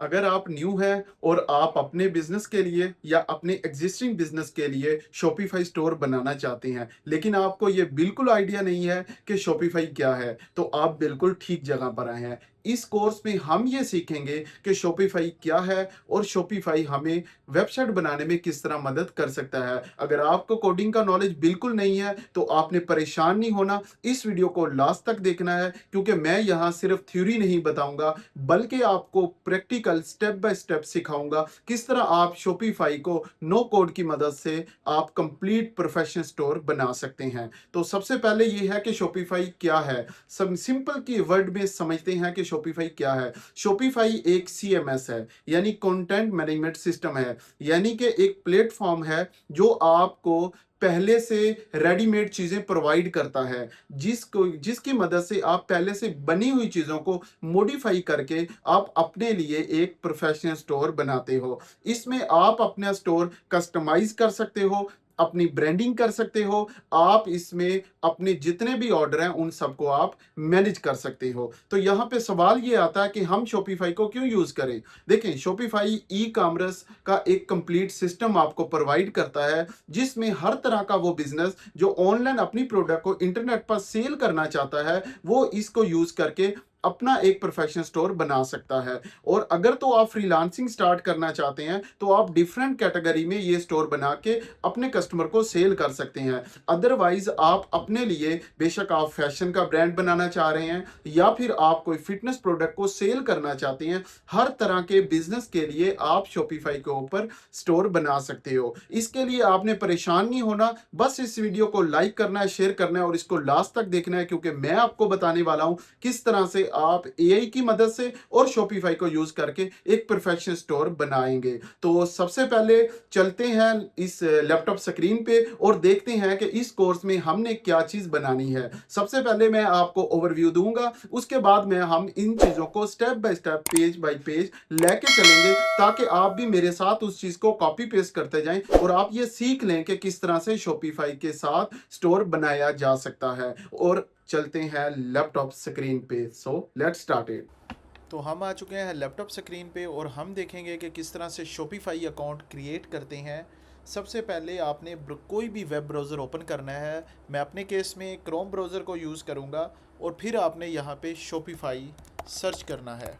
अगर आप न्यू हैं और आप अपने बिजनेस के लिए या अपने एग्जिस्टिंग बिजनेस के लिए शॉपिफाई स्टोर बनाना चाहते हैं, लेकिन आपको ये बिल्कुल आइडिया नहीं है कि शॉपिफाई क्या है, तो आप बिल्कुल ठीक जगह पर आए हैं। इस कोर्स में हम ये सीखेंगे कि शॉपिफाई क्या है और शॉपिफाई हमें वेबसाइट बनाने में किस तरह मदद कर सकता है। अगर आपको कोडिंग का नॉलेज बिल्कुल नहीं है तो आपने परेशान नहीं होना, इस वीडियो को लास्ट तक देखना है, क्योंकि मैं यहाँ सिर्फ थ्योरी नहीं बताऊंगा बल्कि आपको प्रैक्टिकल स्टेप बाय स्टेप सिखाऊंगा किस तरह आप शॉपिफाई को नो कोड की मदद से आप कंप्लीट प्रोफेशनल स्टोर बना सकते हैं। तो सबसे पहले ये है कि शॉपिफाई क्या है। सब सिंपल की वर्ड में समझते हैं कि शॉपिफाई क्या है। शॉपिफाई एक सीएमएस है, यानी कंटेंट मैनेजमेंट सिस्टम है, यानी कि एक प्लेटफॉर्म है जो आपको पहले से रेडीमेड चीजें प्रोवाइड करता है, जिसकी मदद से आप पहले से बनी हुई चीजों को मॉडिफाई करके आप अपने लिए एक प्रोफेशनल स्टोर बनाते हो। इसमें आप अपना स्टोर कस्टमाइज कर सकते हो, अपनी ब्रांडिंग कर सकते हो, आप इसमें अपने जितने भी ऑर्डर हैं उन सबको आप मैनेज कर सकते हो। तो यहाँ पे सवाल ये आता है कि हम शॉपिफाई को क्यों यूज करें। देखें, शॉपिफाई ई कॉमर्स का एक कंप्लीट सिस्टम आपको प्रोवाइड करता है, जिसमें हर तरह का वो बिजनेस जो ऑनलाइन अपनी प्रोडक्ट को इंटरनेट पर सेल करना चाहता है, वो इसको यूज करके अपना एक प्रोफेशनल स्टोर बना सकता है। और अगर तो आप फ्रीलांसिंग स्टार्ट करना चाहते हैं तो आप डिफरेंट कैटेगरी में ये स्टोर बना के अपने कस्टमर को सेल कर सकते हैं। अदरवाइज आप अपने लिए, बेशक आप फैशन का ब्रांड बनाना चाह रहे हैं या फिर आप कोई फिटनेस प्रोडक्ट को सेल करना चाहते हैं, हर तरह के बिजनेस के लिए आप शॉपिफाई के ऊपर स्टोर बना सकते हो। इसके लिए आपने परेशान नहीं होना, बस इस वीडियो को लाइक करना है, शेयर करना है और इसको लास्ट तक देखना है, क्योंकि मैं आपको बताने वाला हूं किस तरह से आप एआई की मदद से और शॉपिफाई को यूज करके एक प्रोफेशनल स्टोर बनाएंगे। तो सबसे पहले चलते हैं इस लैपटॉप स्क्रीन पे और देखते हैं कि इस कोर्स में हमने क्या चीज बनानी है। सबसे पहले मैं आपको ओवरव्यू दूंगा, उसके बाद में हम इन चीजों को step by step, page bye page लेके चलेंगे, ताकि आप भी मेरे साथ उस चीज को कॉपी पेस्ट करते जाएं और आप ये सीख लें कि किस तरह से शॉपिफाई के साथ स्टोर बनाया जा सकता है। और चलते हैं लैपटॉप स्क्रीन पे। So let's start it. तो हम आ चुके हैं लैपटॉप स्क्रीन पे और हम देखेंगे कि किस तरह से शॉपिफाई अकाउंट क्रिएट करते हैं। सबसे पहले आपने कोई भी वेब ब्राउज़र ओपन करना है। मैं अपने केस में क्रोम ब्राउज़र को यूज़ करूँगा और फिर आपने यहाँ पे शॉपिफाई सर्च करना है।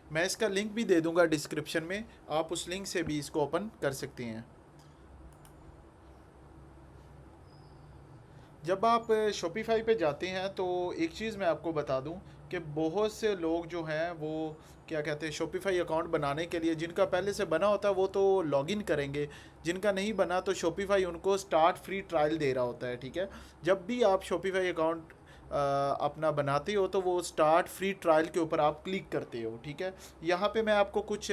मैं इसका लिंक भी दे दूँगा डिस्क्रिप्शन में, आप उस लिंक से भी इसको ओपन कर सकते हैं। जब आप शॉपिफाई पे जाते हैं तो एक चीज़ मैं आपको बता दूं कि बहुत से लोग जो हैं वो क्या कहते हैं, शॉपिफाई अकाउंट बनाने के लिए जिनका पहले से बना होता है वो तो लॉगिन करेंगे, जिनका नहीं बना तो शॉपिफाई उनको स्टार्ट फ्री ट्रायल दे रहा होता है। ठीक है, जब भी आप शॉपिफाई अकाउंट अपना बनाते हो तो वो स्टार्ट फ्री ट्रायल के ऊपर आप क्लिक करते हो। ठीक है, यहाँ पे मैं आपको कुछ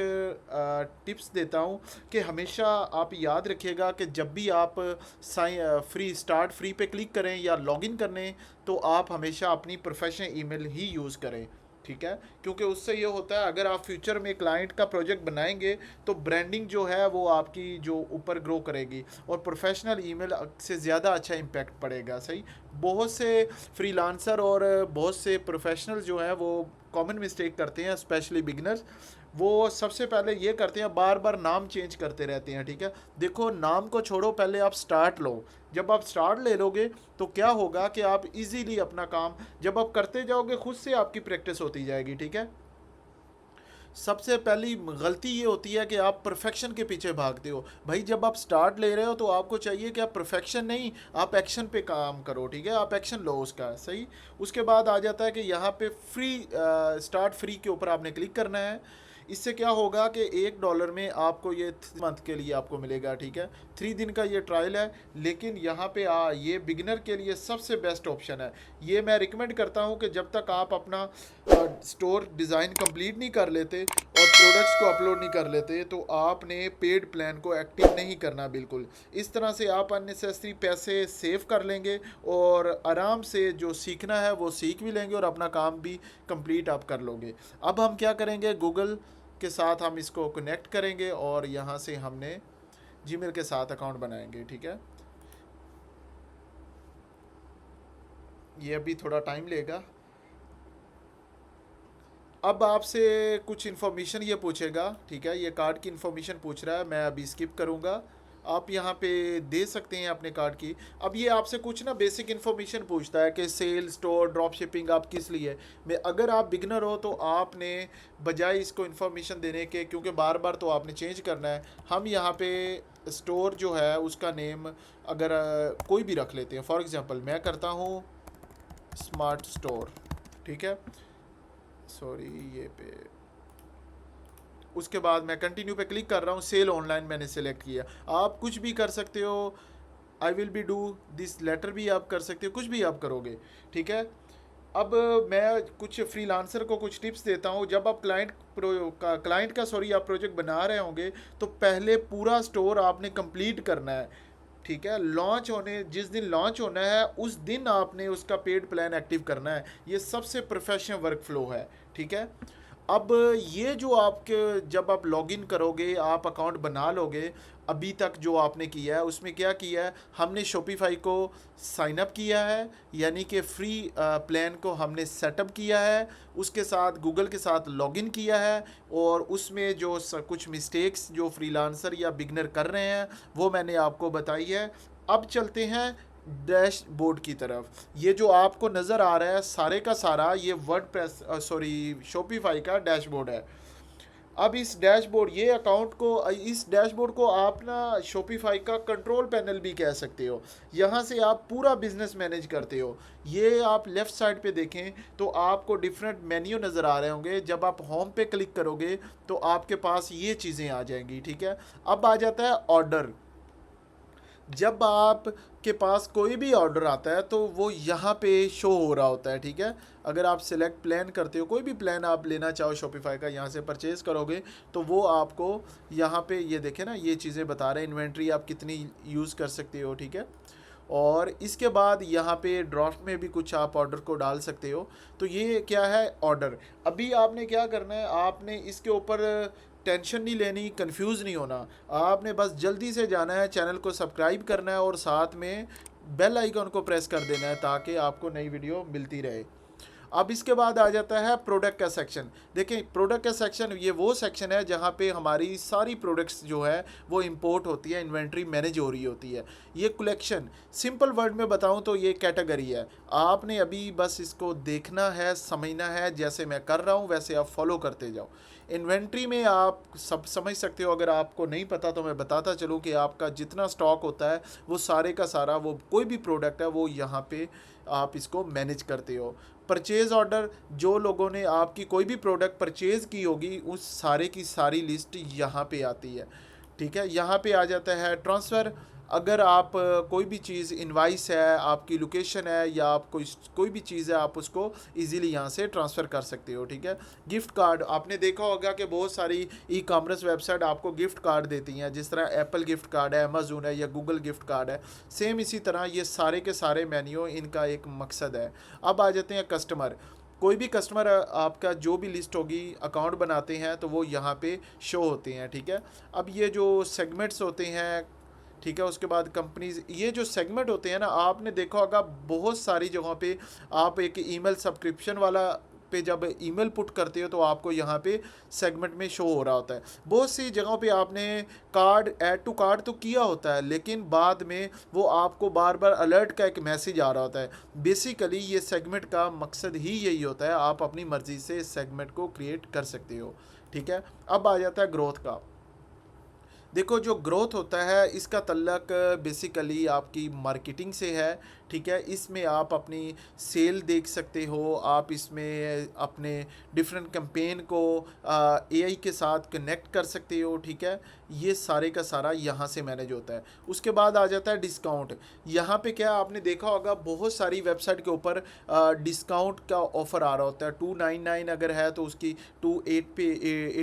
टिप्स देता हूँ कि हमेशा आप याद रखिएगा कि जब भी आप फ्री स्टार्ट फ्री पे क्लिक करें या लॉगिन करने, तो आप हमेशा अपनी प्रोफेशनल ईमेल ही यूज़ करें। ठीक है, क्योंकि उससे ये होता है अगर आप फ्यूचर में क्लाइंट का प्रोजेक्ट बनाएंगे तो ब्रांडिंग जो है वो आपकी जो ऊपर ग्रो करेगी और प्रोफेशनल ईमेल से ज़्यादा अच्छा इम्पैक्ट पड़ेगा। सही, बहुत से फ्रीलांसर और बहुत से प्रोफेशनल जो है वो कॉमन मिस्टेक करते हैं, स्पेशली बिगिनर्स। वो सबसे पहले ये करते हैं, बार बार नाम चेंज करते रहते हैं। ठीक है, देखो नाम को छोड़ो, पहले आप स्टार्ट लो। जब आप स्टार्ट ले लोगे तो क्या होगा कि आप इजीली अपना काम जब आप करते जाओगे खुद से आपकी प्रैक्टिस होती जाएगी। ठीक है, सबसे पहली गलती ये होती है कि आप परफेक्शन के पीछे भागते हो। भाई जब आप स्टार्ट ले रहे हो तो आपको चाहिए कि आप परफेक्शन नहीं, आप एक्शन पे काम करो। ठीक है, आप एक्शन लो उसका। सही, उसके बाद आ जाता है कि यहाँ पे फ्री स्टार्ट फ्री के ऊपर आपने क्लिक करना है। इससे क्या होगा कि $1 में आपको ये मंथ के लिए आपको मिलेगा। ठीक है, 3 दिन का ये ट्रायल है, लेकिन यहाँ पे ये बिगिनर के लिए सबसे बेस्ट ऑप्शन है। ये मैं रिकमेंड करता हूँ कि जब तक आप अपना स्टोर डिज़ाइन कंप्लीट नहीं कर लेते और प्रोडक्ट्स को अपलोड नहीं कर लेते तो आपने पेड प्लान को एक्टिव नहीं करना बिल्कुल। इस तरह से आप अननेसेसरी पैसे सेव कर लेंगे और आराम से जो सीखना है वो सीख भी लेंगे और अपना काम भी कंप्लीट आप कर लोगे। अब हम क्या करेंगे, गूगल के साथ हम इसको कनेक्ट करेंगे और यहाँ से हमने जीमेल के साथ अकाउंट बनाएंगे। ठीक है, ये अभी थोड़ा टाइम लेगा। अब आपसे कुछ इन्फॉर्मेशन ये पूछेगा, ठीक है, ये कार्ड की इन्फॉर्मेशन पूछ रहा है, मैं अभी स्किप करूँगा। आप यहाँ पे दे सकते हैं अपने कार्ड की। अब ये आपसे कुछ ना बेसिक इन्फॉर्मेशन पूछता है कि सेल, स्टोर, ड्रॉप शिपिंग आप किस लिए। मैं अगर आप बिगनर हो तो आपने बजाय इसको इन्फॉर्मेशन देने के, क्योंकि बार बार तो आपने चेंज करना है, हम यहाँ पे स्टोर जो है उसका नेम अगर कोई भी रख लेते हैं। फॉर एग्ज़ाम्पल मैं करता हूँ स्मार्ट स्टोर, ठीक है, सॉरी ये पे, उसके बाद मैं कंटिन्यू पे क्लिक कर रहा हूँ, सेल ऑनलाइन मैंने सेलेक्ट किया। आप कुछ भी कर सकते हो, I will be do this letter भी आप कर सकते हो, कुछ भी आप करोगे, ठीक है। अब मैं कुछ फ्रीलांसर को कुछ टिप्स देता हूँ। जब आप क्लाइंट का सॉरी आप प्रोजेक्ट बना रहे होंगे तो पहले पूरा स्टोर आपने कंप्लीट करना है, ठीक है। लॉन्च होने जिस दिन लॉन्च होना है उस दिन आपने उसका पेड प्लान एक्टिव करना है। ये सबसे प्रोफेशनल वर्क फ्लो है, ठीक है। अब ये जो आपके जब आप लॉगिन करोगे, आप अकाउंट बना लोगे, अभी तक जो आपने किया है उसमें क्या किया है, हमने शॉपिफाई को साइन अप किया है, यानी कि फ्री प्लान को हमने सेटअप किया है, उसके साथ गूगल के साथ लॉगिन किया है, और उसमें जो कुछ मिस्टेक्स जो फ्रीलांसर या बिगनर कर रहे हैं वो मैंने आपको बताई है। अब चलते हैं डैशबोर्ड की तरफ। ये जो आपको नज़र आ रहा है सारे का सारा ये वर्डप्रेस सॉरी शॉपिफाई का डैशबोर्ड है। अब इस डैशबोर्ड ये अकाउंट को इस डैशबोर्ड को आप ना शॉपिफाई का कंट्रोल पैनल भी कह सकते हो। यहाँ से आप पूरा बिजनेस मैनेज करते हो। ये आप लेफ़्ट साइड पे देखें तो आपको डिफरेंट मेन्यू नज़र आ रहे होंगे। जब आप होम पे क्लिक करोगे तो आपके पास ये चीज़ें आ जाएंगी, ठीक है। अब आ जाता है ऑर्डर। जब आप के पास कोई भी ऑर्डर आता है तो वो यहाँ पे शो हो रहा होता है, ठीक है। अगर आप सिलेक्ट प्लान करते हो, कोई भी प्लान आप लेना चाहो शॉपिफाई का, यहाँ से परचेज़ करोगे तो वो आपको यहाँ पे ये देखें ना, ये चीज़ें बता रहे हैं, इन्वेंट्री आप कितनी यूज़ कर सकते हो, ठीक है। और इसके बाद यहाँ पे ड्राफ्ट में भी कुछ आप ऑर्डर को डाल सकते हो। तो ये क्या है ऑर्डर। अभी आपने क्या करना है, आपने इसके ऊपर टेंशन नहीं लेनी, कंफ्यूज नहीं होना। आपने बस जल्दी से जाना है, चैनल को सब्सक्राइब करना है और साथ में बेल आइकन को प्रेस कर देना है ताकि आपको नई वीडियो मिलती रहे। अब इसके बाद आ जाता है प्रोडक्ट का सेक्शन। देखें प्रोडक्ट का सेक्शन ये वो सेक्शन है जहाँ पे हमारी सारी प्रोडक्ट्स जो है वो इंपोर्ट होती है, इन्वेंट्री मैनेज हो रही होती है। ये कलेक्शन सिंपल वर्ड में बताऊँ तो ये कैटेगरी है। आपने अभी बस इसको देखना है, समझना है, जैसे मैं कर रहा हूँ वैसे आप फॉलो करते जाओ। इन्वेंट्री में आप सब समझ सकते हो। अगर आपको नहीं पता तो मैं बताता चलूँ कि आपका जितना स्टॉक होता है वो सारे का सारा, वो कोई भी प्रोडक्ट है वो यहाँ पे आप इसको मैनेज करते हो। परचेज़ ऑर्डर, जो लोगों ने आपकी कोई भी प्रोडक्ट परचेज़ की होगी उस सारे की सारी लिस्ट यहाँ पे आती है, ठीक है। यहाँ पे आ जाता है ट्रांसफ़र। अगर आप कोई भी चीज़ इनवाइस है, आपकी लोकेशन है, या आप कोई भी चीज़ है, आप उसको इजीली यहाँ से ट्रांसफ़र कर सकते हो, ठीक है। गिफ्ट कार्ड, आपने देखा होगा कि बहुत सारी ई कॉमर्स वेबसाइट आपको गिफ्ट कार्ड देती हैं, जिस तरह एप्पल गिफ्ट कार्ड है, अमेजोन है, या गूगल गिफ्ट कार्ड है। सेम इसी तरह ये सारे के सारे मेन्यू, इनका एक मकसद है। अब आ जाते हैं कस्टमर। कोई भी कस्टमर आपका जो भी लिस्ट होगी, अकाउंट बनाते हैं तो वो यहाँ पे शो होते हैं, ठीक है। अब ये जो सेगमेंट्स होते हैं, ठीक है, उसके बाद कंपनीज, ये जो सेगमेंट होते हैं ना, आपने देखा होगा बहुत सारी जगहों पे आप एक ईमेल सब्सक्रिप्शन वाला पे जब ईमेल पुट करते हो तो आपको यहाँ पे सेगमेंट में शो हो रहा होता है। बहुत सी जगहों पे आपने कार्ड ऐड टू कार्ड तो किया होता है, लेकिन बाद में वो आपको बार बार अलर्ट का एक मैसेज आ रहा होता है। बेसिकली ये सेगमेंट का मकसद ही यही होता है, आप अपनी मर्ज़ी से सेगमेंट को क्रिएट कर सकते हो, ठीक है। अब आ जाता है ग्रोथ का। देखो जो ग्रोथ होता है इसका तल्लक बेसिकली आपकी मार्केटिंग से है, ठीक है। इसमें आप अपनी सेल देख सकते हो, आप इसमें अपने डिफरेंट कैंपेन को एआई के साथ कनेक्ट कर सकते हो, ठीक है। ये सारे का सारा यहाँ से मैनेज होता है। उसके बाद आ जाता है डिस्काउंट। यहाँ पे क्या आपने देखा होगा बहुत सारी वेबसाइट के ऊपर डिस्काउंट का ऑफ़र आ रहा होता है। 299 अगर है तो उसकी 28 पे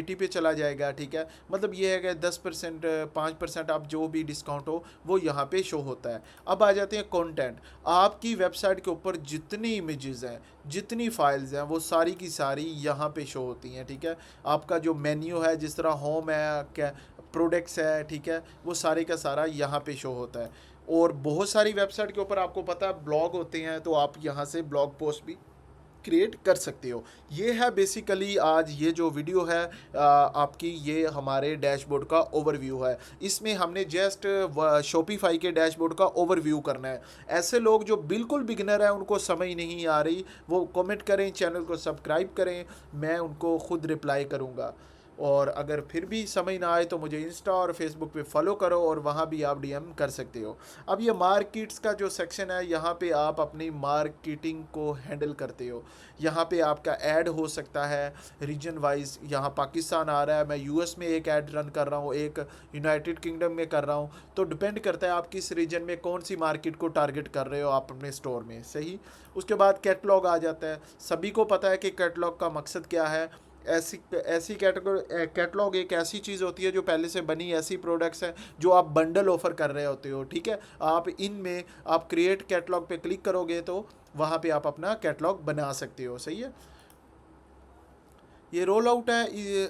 80 पे चला जाएगा, ठीक है। मतलब ये है कि 10% 5% आप जो भी डिस्काउंट हो वो यहाँ पे शो होता है। अब आ जाते हैं कंटेंट। आपकी वेबसाइट के ऊपर जितनी इमेजेस हैं, जितनी फाइल्स हैं, वो सारी की सारी यहाँ पे शो होती हैं, ठीक है। आपका जो मेन्यू है, जिस तरह होम है, क्या प्रोडक्ट्स है, ठीक है, वो सारे का सारा यहाँ पे शो होता है। और बहुत सारी वेबसाइट के ऊपर आपको पता है ब्लॉग होते हैं, तो आप यहाँ से ब्लॉग पोस्ट भी क्रिएट कर सकते हो। ये है बेसिकली आज ये जो वीडियो है आपकी, ये हमारे डैशबोर्ड का ओवरव्यू है। इसमें हमने जस्ट शॉपिफाई के डैशबोर्ड का ओवरव्यू करना है। ऐसे लोग जो बिल्कुल बिगिनर हैं, उनको समझ नहीं आ रही, वो कमेंट करें, चैनल को सब्सक्राइब करें, मैं उनको खुद रिप्लाई करूँगा। और अगर फिर भी समझ ना आए तो मुझे इंस्टा और फेसबुक पे फॉलो करो, और वहाँ भी आप डीएम कर सकते हो। अब ये मार्केट्स का जो सेक्शन है, यहाँ पे आप अपनी मार्केटिंग को हैंडल करते हो। यहाँ पे आपका ऐड हो सकता है रीजन वाइज। यहाँ पाकिस्तान आ रहा है, मैं यूएस में एक ऐड रन कर रहा हूँ, एक यूनाइटेड किंगडम में कर रहा हूँ। तो डिपेंड करता है आप किस रीजन में कौन सी मार्केट को टारगेट कर रहे हो आप अपने स्टोर में, सही। उसके बाद कैटलॉग आ जाता है। सभी को पता है कि कैटलॉग का मकसद क्या है। ऐसी ऐसी कैटलॉग एक ऐसी चीज़ होती है जो पहले से बनी ऐसी प्रोडक्ट्स हैं जो आप बंडल ऑफर कर रहे होते हो, ठीक है। आप इनमें आप क्रिएट कैटलॉग पे क्लिक करोगे तो वहाँ पे आप अपना कैटलॉग बना सकते हो, सही है। ये रोल आउट है,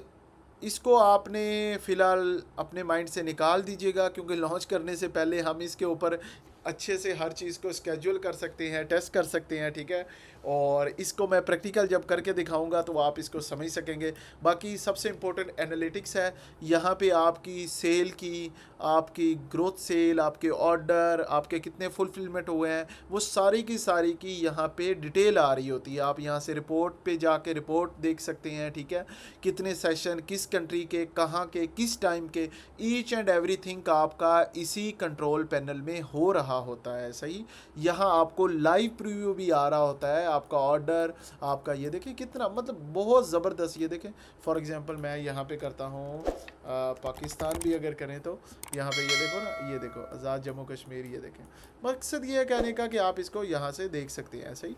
इसको आपने फ़िलहाल अपने माइंड से निकाल दीजिएगा, क्योंकि लॉन्च करने से पहले हम इसके ऊपर अच्छे से हर चीज़ को स्केड्यूल कर सकते हैं, टेस्ट कर सकते हैं, ठीक है। और इसको मैं प्रैक्टिकल जब करके दिखाऊंगा तो आप इसको समझ सकेंगे। बाकी सबसे इम्पोर्टेंट एनालिटिक्स है। यहाँ पे आपकी सेल की, आपकी ग्रोथ सेल, आपके ऑर्डर, आपके कितने फुलफिलमेंट हुए हैं, वो सारी की यहाँ पे डिटेल आ रही होती है। आप यहाँ से रिपोर्ट पे जाके रिपोर्ट देख सकते हैं, ठीक है। कितने सेशन, किस कंट्री के, कहाँ के, किस टाइम के, ईच एंड एवरीथिंग आपका इसी कंट्रोल पैनल में हो रहा होता है, सही। यहाँ आपको लाइव प्रीव्यू भी आ रहा होता है, आपका ऑर्डर, आपका ये देखें कितना, मतलब बहुत ज़बरदस्त। ये देखें फॉर एग्जांपल मैं यहाँ पे करता हूँ पाकिस्तान भी अगर करें तो यहाँ पे ये देखो ना, ये देखो आज़ाद जम्मू कश्मीर, ये देखें। मकसद ये है कहने का कि आप इसको यहाँ से देख सकते हैं, सही।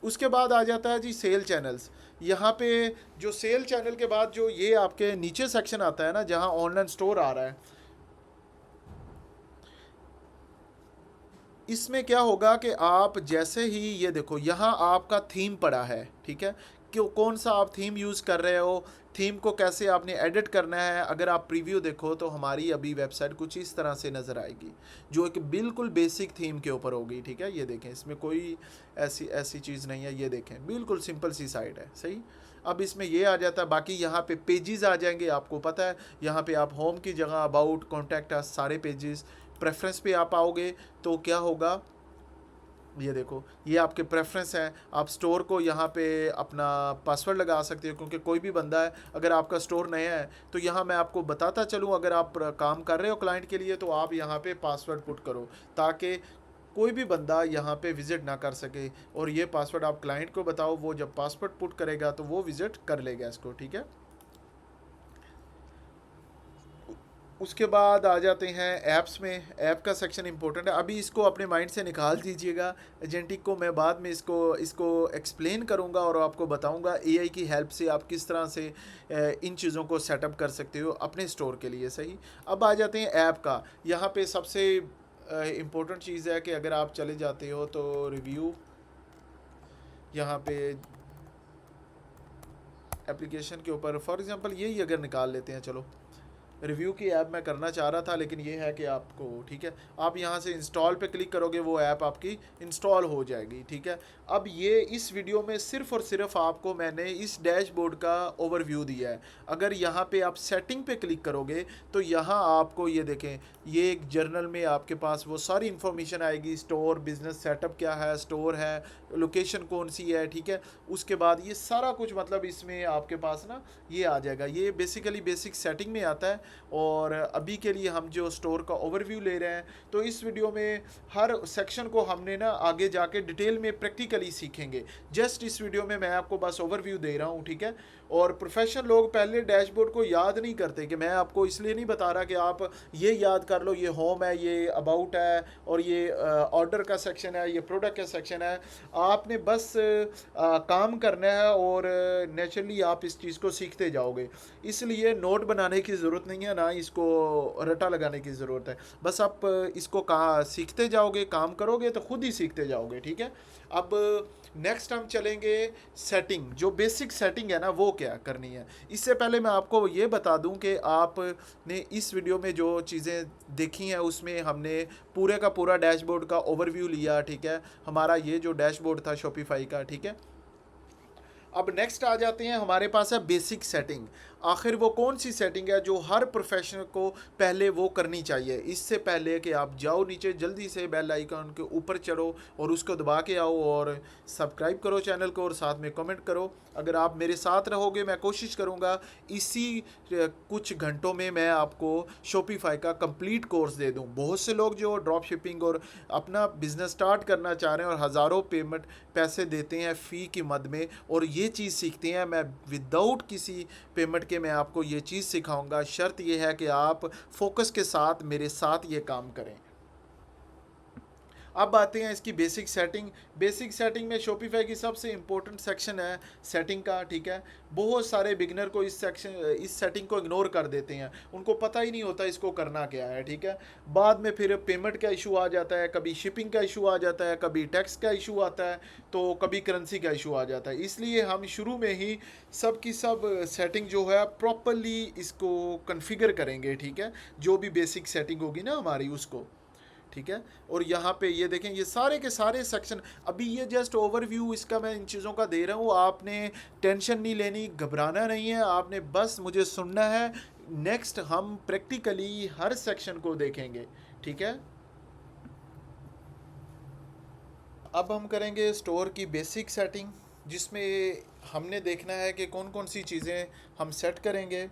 उसके बाद आ जाता है जी सेल चैनल्स। यहाँ पे जो सेल चैनल के बाद जो ये आपके नीचे सेक्शन आता है ना, जहाँ ऑनलाइन स्टोर आ रहा है, इसमें क्या होगा कि आप जैसे ही ये देखो यहाँ आपका थीम पड़ा है, ठीक है। क्यों, कौन सा आप थीम यूज़ कर रहे हो, थीम को कैसे आपने एडिट करना है। अगर आप प्रीव्यू देखो तो हमारी अभी वेबसाइट कुछ इस तरह से नज़र आएगी, जो एक बिल्कुल बेसिक थीम के ऊपर होगी, ठीक है। ये देखें, इसमें कोई ऐसी ऐसी चीज़ नहीं है, ये देखें बिल्कुल सिंपल सी साइट है, सही। अब इसमें ये आ जाता है, बाकी यहाँ पे पेजेस आ जाएंगे, आपको पता है। यहाँ पे आप होम की जगह अबाउट, कॉन्टैक्ट अस, सारे पेजेस, प्रेफरेंस पे आप आओगे तो क्या होगा, ये देखो ये आपके प्रेफरेंस हैं। आप स्टोर को यहाँ पे अपना पासवर्ड लगा सकते हो, क्योंकि कोई भी बंदा है, अगर आपका स्टोर नया है तो यहाँ मैं आपको बताता चलूँ, अगर आप काम कर रहे हो क्लाइंट के लिए तो आप यहाँ पे पासवर्ड पुट करो, ताकि कोई भी बंदा यहाँ पे विज़िट ना कर सके। और ये पासवर्ड आप क्लाइंट को बताओ, वो जब पासवर्ड पुट करेगा तो वो विज़िट कर लेगा इसको, ठीक है। उसके बाद आ जाते हैं ऐप्स में। ऐप का सेक्शन इंपॉर्टेंट है, अभी इसको अपने माइंड से निकाल दीजिएगा। एजेंटिक को मैं बाद में इसको एक्सप्लेन करूंगा और आपको बताऊंगा एआई की हेल्प से आप किस तरह से इन चीज़ों को सेटअप कर सकते हो अपने स्टोर के लिए, सही। अब आ जाते हैं ऐप का। यहाँ पे सबसे इम्पोर्टेंट चीज़ है कि अगर आप चले जाते हो तो रिव्यू, यहाँ पे एप्लीकेशन के ऊपर फॉर एग्जांपल यही अगर निकाल लेते हैं, चलो रिव्यू की ऐप मैं करना चाह रहा था, लेकिन ये है कि आपको, ठीक है, आप यहाँ से इंस्टॉल पे क्लिक करोगे, वो ऐप आपकी इंस्टॉल हो जाएगी, ठीक है। अब ये इस वीडियो में सिर्फ और सिर्फ आपको मैंने इस डैशबोर्ड का ओवरव्यू दिया है। अगर यहाँ पे आप सेटिंग पे क्लिक करोगे तो यहाँ आपको ये देखें, ये एक जर्नल में आपके पास वो सारी इन्फॉर्मेशन आएगी। स्टोर, बिजनेस सेटअप क्या है, स्टोर है, लोकेशन कौन सी है, ठीक है। उसके बाद ये सारा कुछ मतलब इसमें आपके पास ना ये आ जाएगा। ये बेसिकली बेसिक सेटिंग में आता है। और अभी के लिए हम जो स्टोर का ओवरव्यू ले रहे हैं, तो इस वीडियो में हर सेक्शन को हमने ना आगे जाके डिटेल में प्रैक्टिकली सीखेंगे। जस्ट इस वीडियो में मैं आपको बस ओवरव्यू दे रहा हूँ, ठीक है। और प्रोफेशनल लोग पहले डैशबोर्ड को याद नहीं करते, कि मैं आपको इसलिए नहीं बता रहा कि आप ये याद कर लो, ये होम है, ये अबाउट है, और ये ऑर्डर का सेक्शन है, ये प्रोडक्ट का सेक्शन है। आपने बस काम करना है और नेचुरली आप इस चीज़ को सीखते जाओगे। इसलिए नोट बनाने की ज़रूरत नहीं है, ना इसको रटा लगाने की ज़रूरत है। बस आप इसको कहाँ सीखते जाओगे, काम करोगे तो खुद ही सीखते जाओगे, ठीक है। अब नेक्स्ट हम चलेंगे सेटिंग। जो बेसिक सेटिंग है ना, वो क्या करनी है। इससे पहले मैं आपको ये बता दूं कि आपने इस वीडियो में जो चीज़ें देखी हैं उसमें हमने पूरे का पूरा डैशबोर्ड का ओवरव्यू लिया, ठीक है। हमारा ये जो डैशबोर्ड था शॉपिफाई का, ठीक है। अब नेक्स्ट आ जाते हैं, हमारे पास है बेसिक सेटिंग। आखिर वो कौन सी सेटिंग है जो हर प्रोफेशनल को पहले वो करनी चाहिए। इससे पहले कि आप जाओ नीचे, जल्दी से बेल आइकन के ऊपर चढ़ो और उसको दबा के आओ और सब्सक्राइब करो चैनल को और साथ में कमेंट करो। अगर आप मेरे साथ रहोगे, मैं कोशिश करूँगा इसी कुछ घंटों में मैं आपको शॉपिफाई का कंप्लीट कोर्स दे दूँ। बहुत से लोग जो ड्रॉप शिपिंग और अपना बिजनेस स्टार्ट करना चाह रहे हैं और हज़ारों पैसे देते हैं फ़ी की मद में और ये चीज़ सीखते हैं, मैं विदाउट किसी पेमेंट के मैं आपको ये चीज़ सिखाऊंगा। शर्त ये है कि आप फोकस के साथ मेरे साथ ये काम करें। अब आते हैं इसकी बेसिक सेटिंग। बेसिक सेटिंग में शॉपिफाई की सबसे इम्पोर्टेंट सेक्शन है सेटिंग का, ठीक है। बहुत सारे बिगनर को इस सेटिंग को इग्नोर कर देते हैं, उनको पता ही नहीं होता इसको करना क्या है, ठीक है। बाद में फिर पेमेंट का इशू आ जाता है, कभी शिपिंग का इशू आ जाता है, कभी टैक्स का इशू आता है, तो कभी करेंसी का इशू आ जाता है। इसलिए हम शुरू में ही सब की सब सेटिंग जो है प्रॉपरली इसको कन्फिगर करेंगे, ठीक है। जो भी बेसिक सेटिंग होगी ना हमारी उसको, ठीक है। और यहाँ पे ये देखें, ये सारे के सारे सेक्शन, अभी ये जस्ट ओवरव्यू इसका मैं इन चीज़ों का दे रहा हूँ। आपने टेंशन नहीं लेनी, घबराना नहीं है, आपने बस मुझे सुनना है। नेक्स्ट हम प्रैक्टिकली हर सेक्शन को देखेंगे, ठीक है। अब हम करेंगे स्टोर की बेसिक सेटिंग, जिसमें हमने देखना है कि कौन कौन सी चीज़ें हम सेट करेंगे।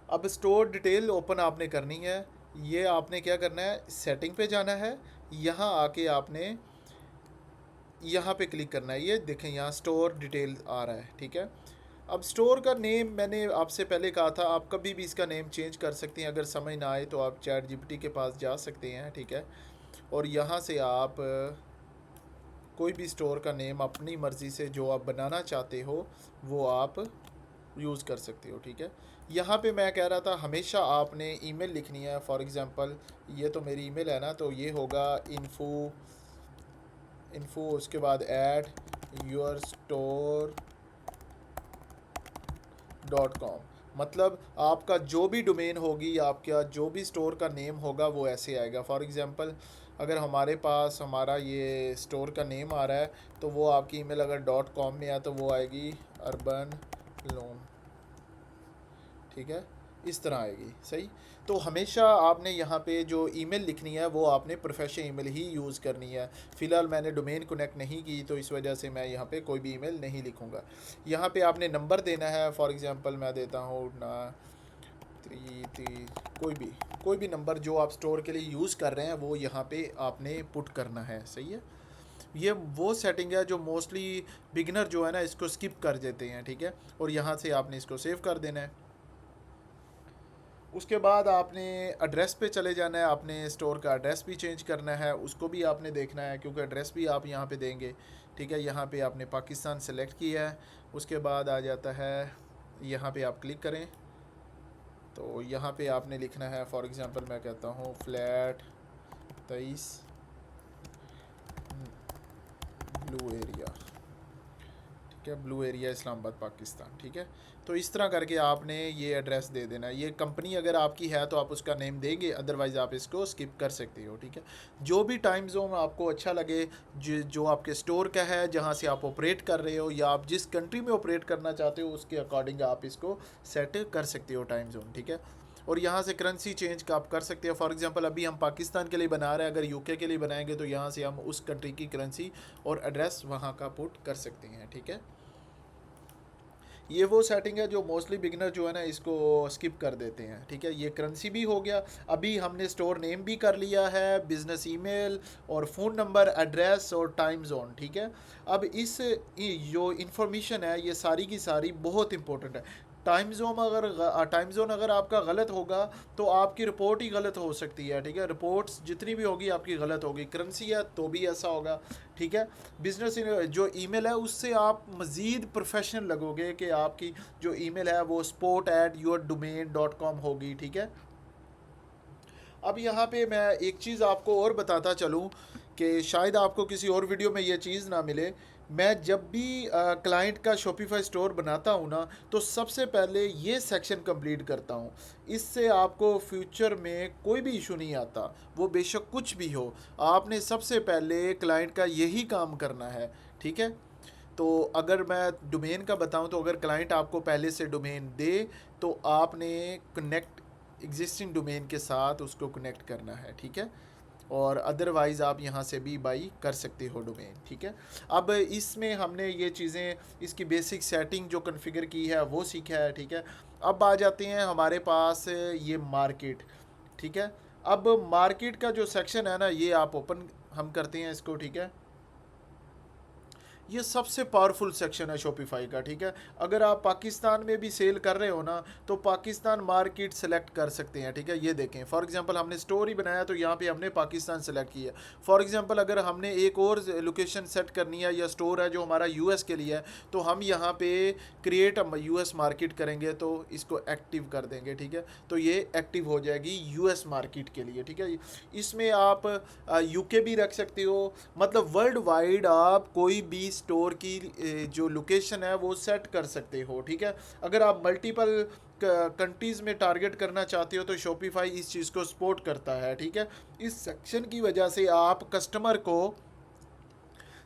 अब स्टोर डिटेल ओपन आपने करनी है। ये आपने क्या करना है, सेटिंग पे जाना है, यहाँ आके आपने यहाँ पे क्लिक करना है। ये देखें यहाँ स्टोर डिटेल आ रहा है, ठीक है। अब स्टोर का नेम मैंने आपसे पहले कहा था, आप कभी भी इसका नेम चेंज कर सकते हैं। अगर समझ ना आए तो आप चैट जीपीटी के पास जा सकते हैं, ठीक है। और यहाँ से आप कोई भी स्टोर का नेम अपनी मर्ज़ी से जो आप बनाना चाहते हो वो आप यूज़ कर सकते हो, ठीक है। यहाँ पे मैं कह रहा था हमेशा आपने ईमेल लिखनी है। फॉर एग्ज़ाम्पल ये तो मेरी ईमेल है ना, तो ये होगा इन्फो उसके बाद @yourstore.com। मतलब आपका जो भी डोमेन होगी, आपका जो भी स्टोर का नेम होगा वो ऐसे आएगा। फॉर एग्ज़ाम्पल अगर हमारे पास हमारा ये स्टोर का नेम आ रहा है तो वो आपकी ईमेल अगर .com में है तो वो आएगी अर्बन लोन, ठीक है, इस तरह आएगी, सही। तो हमेशा आपने यहाँ पे जो ईमेल लिखनी है वो आपने प्रोफेशनल ईमेल ही यूज़ करनी है। फ़िलहाल मैंने डोमेन कनेक्ट नहीं की तो इस वजह से मैं यहाँ पे कोई भी ईमेल नहीं लिखूँगा। यहाँ पे आपने नंबर देना है। फॉर एग्ज़ाम्पल मैं देता हूँ ना 3 कोई भी नंबर जो आप स्टोर के लिए यूज़ कर रहे हैं वो यहाँ पे आपने पुट करना है, सही है। ये वो सेटिंग है जो मोस्टली बिगनर जो है ना इसको स्किप कर देते हैं, ठीक है। और यहाँ से आपने इसको सेव कर देना है। उसके बाद आपने एड्रेस पे चले जाना है, आपने स्टोर का एड्रेस भी चेंज करना है, उसको भी आपने देखना है क्योंकि एड्रेस भी आप यहाँ पे देंगे, ठीक है। यहाँ पे आपने पाकिस्तान सेलेक्ट किया है। उसके बाद आ जाता है यहाँ पे आप क्लिक करें तो यहाँ पे आपने लिखना है, फॉर एग्ज़ाम्पल मैं कहता हूँ फ्लैट 23 ब्लू एरिया, ठीक है, ब्लू एरिया इस्लामाबाद पाकिस्तान, ठीक है। तो इस तरह करके आपने ये एड्रेस दे देना है। ये कंपनी अगर आपकी है तो आप उसका नेम देंगे, अदरवाइज़ आप इसको स्किप कर सकते हो, ठीक है। जो भी टाइम जोन आपको अच्छा लगे, जो आपके स्टोर का है, जहाँ से आप ऑपरेट कर रहे हो या आप जिस कंट्री में ऑपरेट करना चाहते हो उसके अकॉर्डिंग आप इसको सेट कर सकते हो टाइम जोन, ठीक है। और यहाँ से करेंसी चेंज का आप कर सकते हो। फॉर एग्जांपल अभी हम पाकिस्तान के लिए बना रहे हैं, अगर यूके के लिए बनाएंगे तो यहाँ से हम उस कंट्री की करेंसी और एड्रेस वहाँ का पुट कर सकते हैं, ठीक है। ये वो सेटिंग है जो मोस्टली बिगनर जो है ना इसको स्किप कर देते हैं, ठीक है। ये करेंसी भी हो गया। अभी हमने स्टोर नेम भी कर लिया है, बिज़नेस ईमेल और फ़ोन नंबर, एड्रेस और टाइम जोन, ठीक है। अब इस जो इन्फॉर्मेशन है ये सारी की सारी बहुत इंपॉर्टेंट है। टाइम जोन अगर आपका गलत होगा तो आपकी रिपोर्ट ही गलत हो सकती है, ठीक है। रिपोर्ट्स जितनी भी होगी आपकी गलत होगी। करेंसी है तो भी ऐसा होगा, ठीक है। बिजनेस जो ईमेल है उससे आप मज़ीद प्रोफेशनल लगोगे कि आपकी जो ईमेल है वो sport@yourdomain.com होगी, ठीक है। अब यहाँ पे मैं एक चीज़ आपको और बताता चलूँ कि शायद आपको किसी और वीडियो में ये चीज़ ना मिले। मैं जब भी क्लाइंट का शॉपिफाई स्टोर बनाता हूँ ना तो सबसे पहले ये सेक्शन कंप्लीट करता हूँ। इससे आपको फ्यूचर में कोई भी इशू नहीं आता, वो बेशक कुछ भी हो। आपने सबसे पहले क्लाइंट का यही काम करना है, ठीक है। तो अगर मैं डोमेन का बताऊं तो अगर क्लाइंट आपको पहले से डोमेन दे तो आपने कनेक्ट एग्जिस्टिंग डोमेन के साथ उसको कनेक्ट करना है, ठीक है। और अदरवाइज़ आप यहाँ से भी बाई कर सकते हो डोमेन, ठीक है। अब इसमें हमने ये चीज़ें, इसकी बेसिक सेटिंग जो कॉन्फ़िगर की है वो सीखा है, ठीक है। अब आ जाते हैं हमारे पास ये मार्केट, ठीक है। अब मार्केट का जो सेक्शन है ना, ये आप ओपन हम करते हैं इसको, ठीक है। ये सबसे पावरफुल सेक्शन है शॉपिफाई का, ठीक है। अगर आप पाकिस्तान में भी सेल कर रहे हो ना तो पाकिस्तान मार्केट सेलेक्ट कर सकते हैं, ठीक है। ये देखें, फॉर एग्जांपल हमने स्टोर ही बनाया तो यहाँ पे हमने पाकिस्तान सेलेक्ट किया। फॉर एग्जांपल अगर हमने एक और लोकेशन सेट करनी है या स्टोर है जो हमारा यूएस के लिए है तो हम यहाँ पे क्रिएट यूएस मार्केट करेंगे तो इसको एक्टिव कर देंगे, ठीक है। तो ये एक्टिव हो जाएगी यूएस मार्केट के लिए, ठीक है। इसमें आप यूके भी रख सकते हो, मतलब वर्ल्ड वाइड आप कोई भी स्टोर की जो लोकेशन है वो सेट कर सकते हो, ठीक है। अगर आप मल्टीपल कंट्रीज़ में टारगेट करना चाहते हो तो शॉपिफाई इस चीज़ को सपोर्ट करता है, ठीक है। इस सेक्शन की वजह से आप कस्टमर को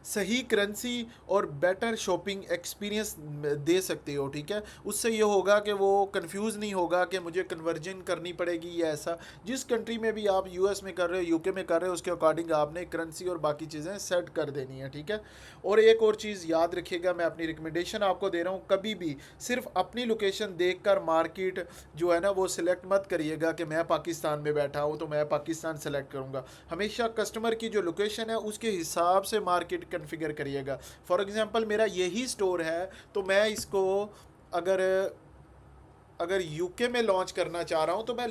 सही करेंसी और बेटर शॉपिंग एक्सपीरियंस दे सकते हो, ठीक है। उससे ये होगा कि वो कंफ्यूज नहीं होगा कि मुझे कन्वर्जन करनी पड़ेगी या ऐसा। जिस कंट्री में भी आप यूएस में कर रहे हो, यूके में कर रहे हो, उसके अकॉर्डिंग आपने करेंसी और बाकी चीज़ें सेट कर देनी है, ठीक है। और एक और चीज़ याद रखिएगा, मैं अपनी रिकमेंडेशन आपको दे रहा हूँ, कभी भी सिर्फ अपनी लोकेशन देख कर मार्केट जो है ना वो सिलेक्ट मत करिएगा कि मैं पाकिस्तान में बैठा हूँ तो मैं पाकिस्तान सेलेक्ट करूँगा। हमेशा कस्टमर की जो लोकेशन है उसके हिसाब से मार्केट कन्फिगर करिएगा। फॉर एग्जांपल मेरा यही स्टोर है तो मैं इसको अगर अगर यूके में लॉन्च करना चाह रहा हूँ तो मैं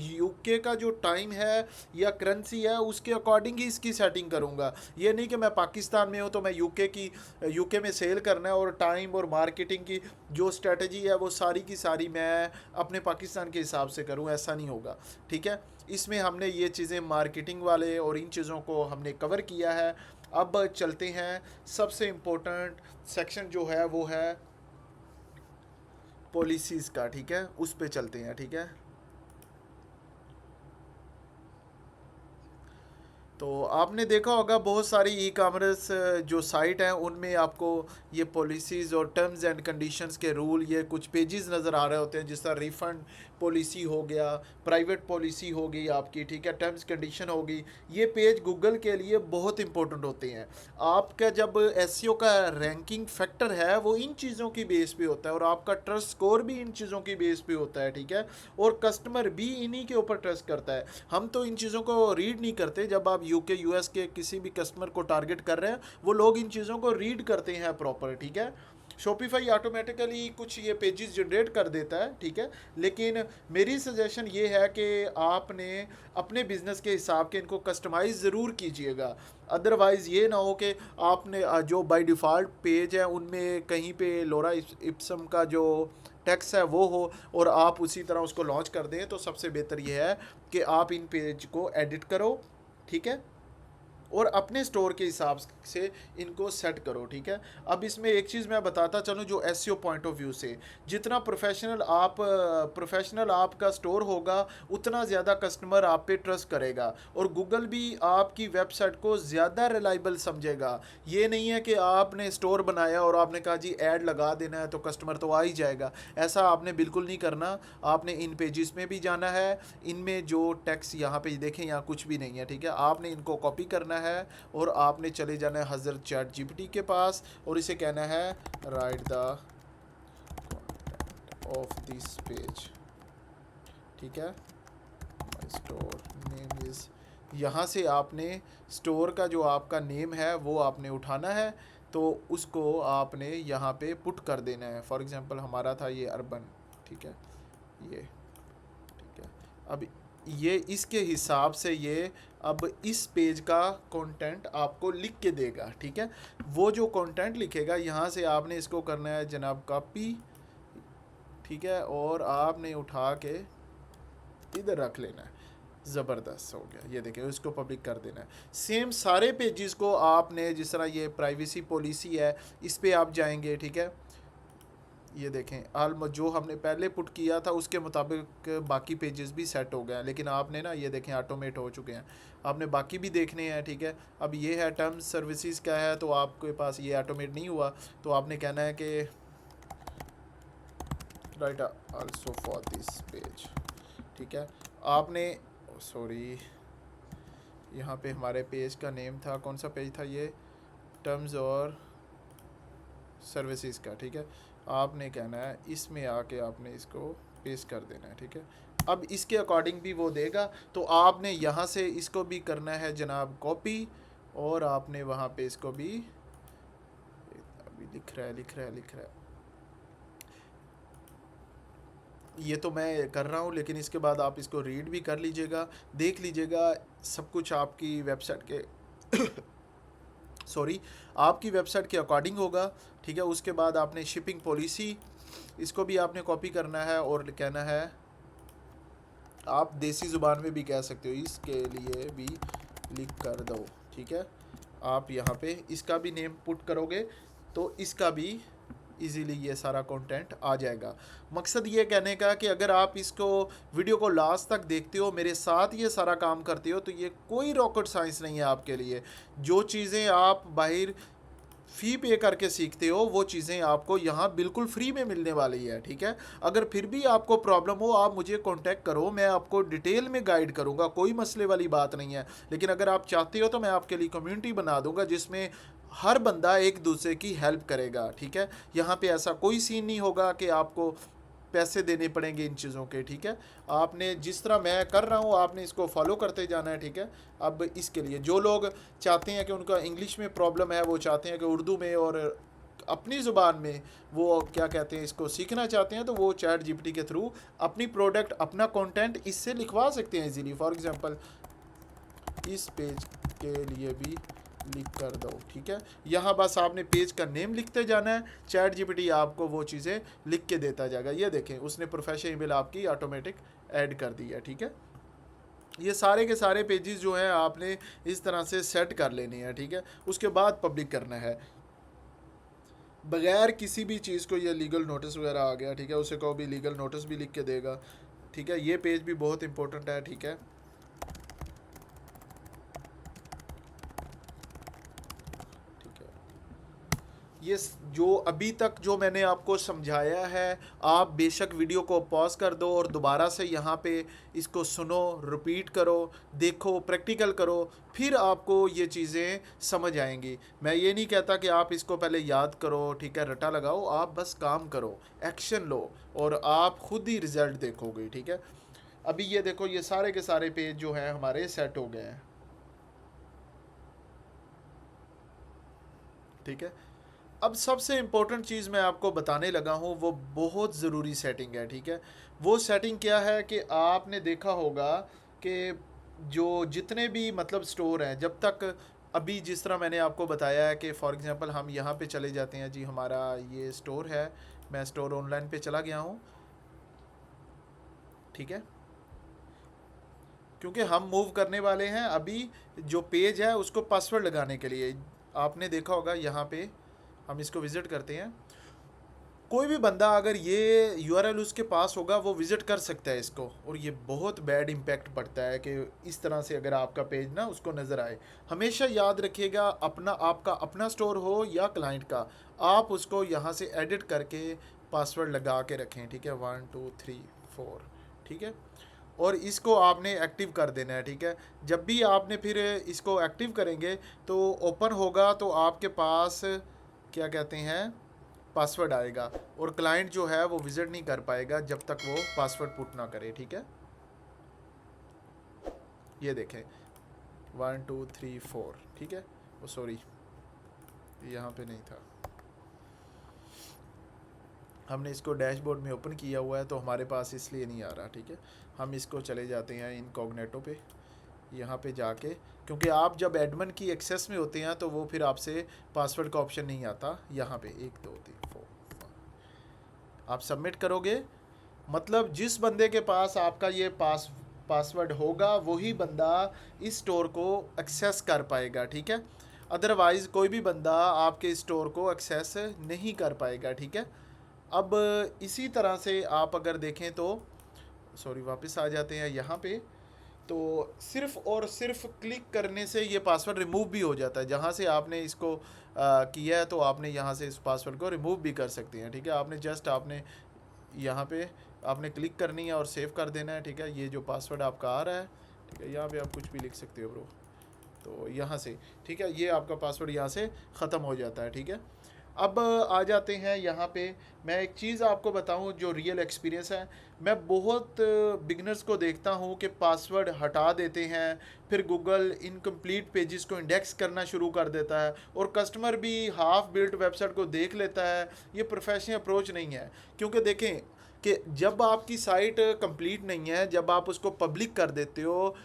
यूके का जो टाइम है या करेंसी है उसके अकॉर्डिंग ही इसकी सेटिंग करूँगा। ये नहीं कि मैं पाकिस्तान में हूँ तो मैं यूके में सेल करना है और टाइम और मार्केटिंग की जो स्ट्रेटजी है वो सारी की सारी मैं अपने पाकिस्तान के हिसाब से करूँ, ऐसा नहीं होगा, ठीक है। इसमें हमने ये चीज़ें मार्केटिंग वाले और इन चीज़ों को हमने कवर किया है। अब चलते हैं सबसे इम्पोर्टेंट सेक्शन जो है वो है पॉलिसीज़ का, ठीक है। उस पे चलते हैं, ठीक है। तो आपने देखा होगा बहुत सारी ई कामर्स जो साइट हैं उनमें आपको ये पॉलिसीज़ और टर्म्स एंड कंडीशंस के रूल, ये कुछ पेजेस नज़र आ रहे होते हैं, जिस तरह रिफ़ंड पॉलिसी हो गया, प्राइवेट पॉलिसी हो गई आपकी, ठीक है, टर्म्स कंडीशन हो गई। ये पेज गूगल के लिए बहुत इंपॉर्टेंट होते हैं। आपका जब एसईओ का रैंकिंग फैक्टर है वो इन चीज़ों की बेस पे होता है और आपका ट्रस्ट स्कोर भी इन चीज़ों की बेस पे होता है, ठीक है। और कस्टमर भी इन्हीं के ऊपर ट्रस्ट करता है। हम तो इन चीज़ों को रीड नहीं करते। जब आप यूके यूएस के किसी भी कस्टमर को टारगेट कर रहे हैं वो लोग इन चीज़ों को रीड करते हैं प्रॉपर, ठीक है। शॉपिफाई ऑटोमेटिकली कुछ ये पेजेस जनरेट कर देता है, ठीक है। लेकिन मेरी सजेशन ये है कि आपने अपने बिजनेस के हिसाब के इनको कस्टमाइज़ ज़रूर कीजिएगा। अदरवाइज़ ये ना हो कि आपने जो बाय डिफ़ॉल्ट पेज है उनमें कहीं पे लोरा इप्सम का जो टैक्स है वो हो और आप उसी तरह उसको लॉन्च कर दें। तो सबसे बेहतर ये है कि आप इन पेज को एडिट करो, ठीक है, और अपने स्टोर के हिसाब से इनको सेट करो, ठीक है। अब इसमें एक चीज़ मैं बताता चलूँ जो एसईओ पॉइंट ऑफ व्यू से, जितना प्रोफेशनल आपका स्टोर होगा उतना ज़्यादा कस्टमर आप पे ट्रस्ट करेगा और गूगल भी आपकी वेबसाइट को ज़्यादा रिलायबल समझेगा। ये नहीं है कि आपने स्टोर बनाया और आपने कहा जी ऐड लगा देना है तो कस्टमर तो आ ही जाएगा, ऐसा आपने बिल्कुल नहीं करना। आपने इन पेजेस में भी जाना है, इनमें जो टेक्स्ट यहाँ पे देखें यहाँ कुछ भी नहीं है, ठीक है। आपने इनको कॉपी करना है और आपने चले जाना है हज़रत चैट जीपीटी के पास और इसे कहना है right the of this page, ठीक है। स्टोर नेम इज़, यहाँ से आपने स्टोर का जो आपका नेम है वो आपने उठाना है तो उसको आपने यहाँ पे पुट कर देना है। फॉर एग्जांपल हमारा था ये अर्बन, ठीक है, ये, ठीक है। अब ये इसके हिसाब से ये अब इस पेज का कंटेंट आपको लिख के देगा, ठीक है। वो जो कंटेंट लिखेगा यहाँ से आपने इसको करना है जनाब कॉपी, ठीक है, और आपने उठा के इधर रख लेना है। ज़बरदस्त हो गया, ये देखिए इसको पब्लिक कर देना है। सेम सारे पेजेस को आपने, जिस तरह ये प्राइवेसी पॉलिसी है इस पे आप जाएंगे, ठीक है, ये देखें आलमोस्ट जो हमने पहले पुट किया था उसके मुताबिक बाकी पेजेस भी सेट हो गए हैं, लेकिन आपने ना ये देखें ऑटोमेट हो चुके हैं। आपने बाकी भी देखने हैं, ठीक है। अब ये है टर्म्स सर्विसेज का है, तो आपके पास ये ऑटोमेट नहीं हुआ, तो आपने कहना है कि right also for this page, ठीक है। आपने सॉरी, यहाँ पे हमारे पेज का नेम था, कौन सा पेज था ये, टर्म्स और सर्विसेज का, ठीक है। आपने कहना है इसमें आके आपने इसको पेस्ट कर देना है, ठीक है। अब इसके अकॉर्डिंग भी वो देगा, तो आपने यहाँ से इसको भी करना है जनाब कॉपी, और आपने वहाँ पे इसको भी अभी लिख रहा है, ये तो मैं कर रहा हूँ, लेकिन इसके बाद आप इसको रीड भी कर लीजिएगा, देख लीजिएगा, सब कुछ आपकी वेबसाइट के सॉरी आपकी वेबसाइट के अकॉर्डिंग होगा, ठीक है। उसके बाद आपने शिपिंग पॉलिसी, इसको भी आपने कॉपी करना है और कहना है, आप देसी ज़ुबान में भी कह सकते हो, इसके लिए भी लिख कर दो, ठीक है। आप यहाँ पे इसका भी नेम पुट करोगे तो इसका भी इजीली ये सारा कंटेंट आ जाएगा। मकसद ये कहने का कि अगर आप इसको वीडियो को लास्ट तक देखते हो, मेरे साथ ये सारा काम करते हो, तो ये कोई रॉकेट साइंस नहीं है आपके लिए। जो चीज़ें आप बाहर फ़ी पे करके सीखते हो वो चीज़ें आपको यहाँ बिल्कुल फ्री में मिलने वाली है, ठीक है। अगर फिर भी आपको प्रॉब्लम हो, आप मुझे कांटेक्ट करो, मैं आपको डिटेल में गाइड करूँगा, कोई मसले वाली बात नहीं है। लेकिन अगर आप चाहते हो तो मैं आपके लिए कम्युनिटी बना दूँगा जिसमें हर बंदा एक दूसरे की हेल्प करेगा, ठीक है। यहाँ पे ऐसा कोई सीन नहीं होगा कि आपको पैसे देने पड़ेंगे इन चीज़ों के, ठीक है। आपने जिस तरह मैं कर रहा हूँ आपने इसको फॉलो करते जाना है, ठीक है। अब इसके लिए जो लोग चाहते हैं कि उनका इंग्लिश में प्रॉब्लम है, वो चाहते हैं कि उर्दू में और अपनी ज़ुबान में वो क्या कहते हैं इसको सीखना चाहते हैं, तो वो चैट जीपीटी के थ्रू अपनी प्रोडक्ट, अपना कंटेंट इससे लिखवा सकते हैं इजीली। फॉर एग्जांपल इस पेज के लिए भी लिख कर दो, ठीक है। यहाँ बस आपने पेज का नेम लिखते जाना है, चैट जीपीटी आपको वो चीज़ें लिख के देता जाएगा। ये देखें उसने प्रोफेशनल ईमेल आपकी ऑटोमेटिक ऐड कर दी है, ठीक है। ये सारे के सारे पेजेस जो हैं आपने इस तरह से सेट कर लेने हैं, ठीक है। उसके बाद पब्लिक करना है बगैर किसी भी चीज़ को। ये लीगल नोटिस वगैरह आ गया, ठीक है, उसे कहो भी लीगल नोटिस भी लिख के देगा, ठीक है। ये पेज भी बहुत इंपॉर्टेंट है, ठीक है। ये जो अभी तक जो मैंने आपको समझाया है, आप बेशक वीडियो को पॉज कर दो और दोबारा से यहाँ पे इसको सुनो, रिपीट करो, देखो, प्रैक्टिकल करो, फिर आपको ये चीज़ें समझ आएंगी। मैं ये नहीं कहता कि आप इसको पहले याद करो, ठीक है, रटा लगाओ, आप बस काम करो, एक्शन लो, और आप खुद ही रिज़ल्ट देखोगे, ठीक है। अभी ये देखो, ये सारे के सारे पेज जो हैं हमारे सेट हो गए हैं, ठीक है। अब सबसे इम्पोर्टेंट चीज़ मैं आपको बताने लगा हूँ, वो बहुत ज़रूरी सेटिंग है, ठीक है। वो सेटिंग क्या है कि आपने देखा होगा कि जो जितने भी मतलब स्टोर हैं, जब तक अभी जिस तरह मैंने आपको बताया है कि फॉर एग्ज़ाम्पल हम यहाँ पे चले जाते हैं जी, हमारा ये स्टोर है, मैं स्टोर ऑनलाइन पे चला गया हूँ, ठीक है। क्योंकि हम मूव करने वाले हैं अभी जो पेज है उसको पासवर्ड लगाने के लिए। आपने देखा होगा यहाँ पे हम इसको विज़िट करते हैं, कोई भी बंदा अगर ये यूआरएल उसके पास होगा वो विज़िट कर सकता है इसको, और ये बहुत बैड इम्पैक्ट पड़ता है कि इस तरह से अगर आपका पेज ना उसको नज़र आए। हमेशा याद रखिएगा, अपना आपका अपना स्टोर हो या क्लाइंट का, आप उसको यहाँ से एडिट करके पासवर्ड लगा के रखें, ठीक है, 1 2 3 4, ठीक है। और इसको आपने एक्टिव कर देना है, ठीक है। जब भी आपने फिर इसको एक्टिव करेंगे तो ओपन होगा, तो आपके पास क्या कहते हैं पासवर्ड आएगा, और क्लाइंट जो है वो विज़िट नहीं कर पाएगा जब तक वो पासवर्ड पुट ना करे, ठीक है। ये देखें 1 2 3 4, ठीक है। वो सॉरी यहाँ पे नहीं था, हमने इसको डैशबोर्ड में ओपन किया हुआ है तो हमारे पास इसलिए नहीं आ रहा, ठीक है। हम इसको चले जाते हैं इनकॉग्निटो पे, यहाँ पे जाके, क्योंकि आप जब एडमिन की एक्सेस में होते हैं तो वो फिर आपसे पासवर्ड का ऑप्शन नहीं आता। यहाँ पे 1 2 3 4 आप सबमिट करोगे, मतलब जिस बंदे के पास आपका ये पासवर्ड होगा वही बंदा इस स्टोर को एक्सेस कर पाएगा, ठीक है। अदरवाइज़ कोई भी बंदा आपके स्टोर को एक्सेस नहीं कर पाएगा, ठीक है। अब इसी तरह से आप अगर देखें तो, सॉरी, वापस आ जाते हैं यहाँ पे। तो सिर्फ और सिर्फ क्लिक करने से ये पासवर्ड रिमूव भी हो जाता है। जहाँ से आपने इसको किया है तो आपने यहाँ से इस पासवर्ड को रिमूव भी कर सकते हैं, ठीक है। आपने जस्ट आपने यहाँ पे आपने क्लिक करनी है और सेव कर देना है, ठीक है। ये जो पासवर्ड आपका आ रहा है, ठीक है, यहाँ पे आप कुछ भी लिख सकते हो ब्रो। तो यहाँ से, ठीक है, ये आपका पासवर्ड यहाँ से ख़त्म हो जाता है, ठीक है। अब आ जाते हैं यहाँ पे। मैं एक चीज़ आपको बताऊँ जो रियल एक्सपीरियंस है। मैं बहुत बिगनर्स को देखता हूँ कि पासवर्ड हटा देते हैं, फिर गूगल इनकम्प्लीट पेजेस को इंडेक्स करना शुरू कर देता है, और कस्टमर भी हाफ बिल्ट वेबसाइट को देख लेता है। ये प्रोफेशनल अप्रोच नहीं है, क्योंकि देखें कि जब आपकी साइट कंप्लीट नहीं है, जब आप उसको पब्लिक कर देते हो,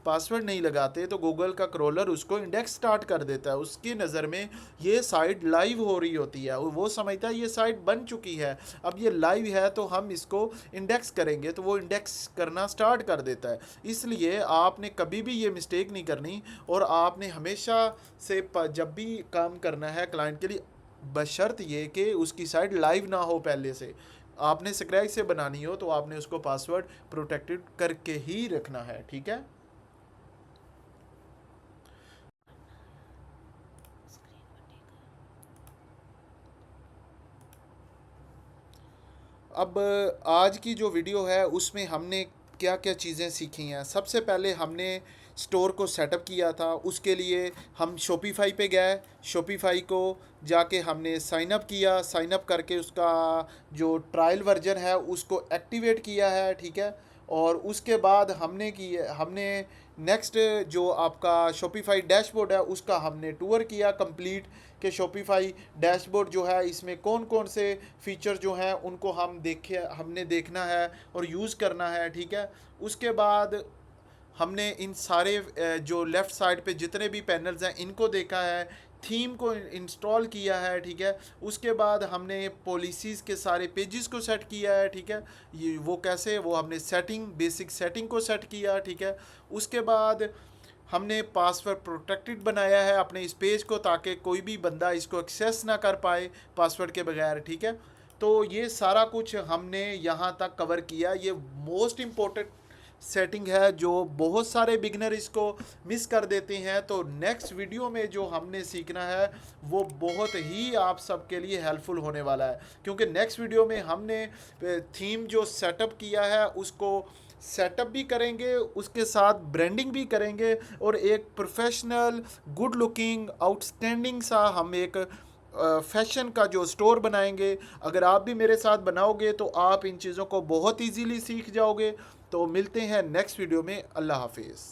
पासवर्ड नहीं लगाते, तो गूगल का क्रॉलर उसको इंडेक्स स्टार्ट कर देता है। उसकी नज़र में ये साइट लाइव हो रही होती है, वो समझता है ये साइट बन चुकी है, अब ये लाइव है तो हम इसको इंडेक्स करेंगे, तो वो इंडेक्स करना स्टार्ट कर देता है। इसलिए आपने कभी भी ये मिस्टेक नहीं करनी, और आपने हमेशा से जब भी काम करना है क्लाइंट के लिए, बशर्त ये कि उसकी साइट लाइव ना हो पहले से, आपने स्क्रैच से बनानी हो, तो आपने उसको पासवर्ड प्रोटेक्टेड करके ही रखना है, ठीक है। अब आज की जो वीडियो है उसमें हमने क्या क्या चीज़ें सीखी हैं। सबसे पहले हमने स्टोर को सेटअप किया था, उसके लिए हम शॉपिफाई पे गए, शॉपिफाई को जाके हमने साइन अप किया, साइन अप करके उसका जो ट्रायल वर्जन है उसको एक्टिवेट किया है, ठीक है। और उसके बाद हमने नेक्स्ट जो आपका शॉपिफाई डैशबोर्ड है उसका हमने टूर किया कंप्लीट, कि शॉपिफाई डैशबोर्ड जो है इसमें कौन कौन से फीचर जो हैं उनको हमने देखना है और यूज़ करना है, ठीक है। उसके बाद हमने इन सारे जो लेफ़्ट साइड पे जितने भी पैनल्स हैं इनको देखा है, थीम को इंस्टॉल किया है, ठीक है। उसके बाद हमने पॉलिसीज़ के सारे पेजेस को सेट किया है, ठीक है। ये वो कैसे, वो हमने बेसिक सेटिंग को सेट किया, ठीक है। उसके बाद हमने पासवर्ड प्रोटेक्टेड बनाया है अपने इस पेज को, ताकि कोई भी बंदा इसको एक्सेस ना कर पाए पासवर्ड के बगैर, ठीक है। तो ये सारा कुछ हमने यहाँ तक कवर किया। ये मोस्ट इम्पोर्टेंट सेटिंग है जो बहुत सारे बिगनर इसको मिस कर देते हैं। तो नेक्स्ट वीडियो में जो हमने सीखना है वो बहुत ही आप सबके लिए हेल्पफुल होने वाला है, क्योंकि नेक्स्ट वीडियो में हमने थीम जो सेटअप किया है उसको सेटअप भी करेंगे, उसके साथ ब्रांडिंग भी करेंगे, और एक प्रोफेशनल गुड लुकिंग आउटस्टैंडिंग सा हम एक फैशन का जो स्टोर बनाएंगे। अगर आप भी मेरे साथ बनाओगे तो आप इन चीज़ों को बहुत इजीली सीख जाओगे। तो मिलते हैं नेक्स्ट वीडियो में। अल्लाह हाफिज़।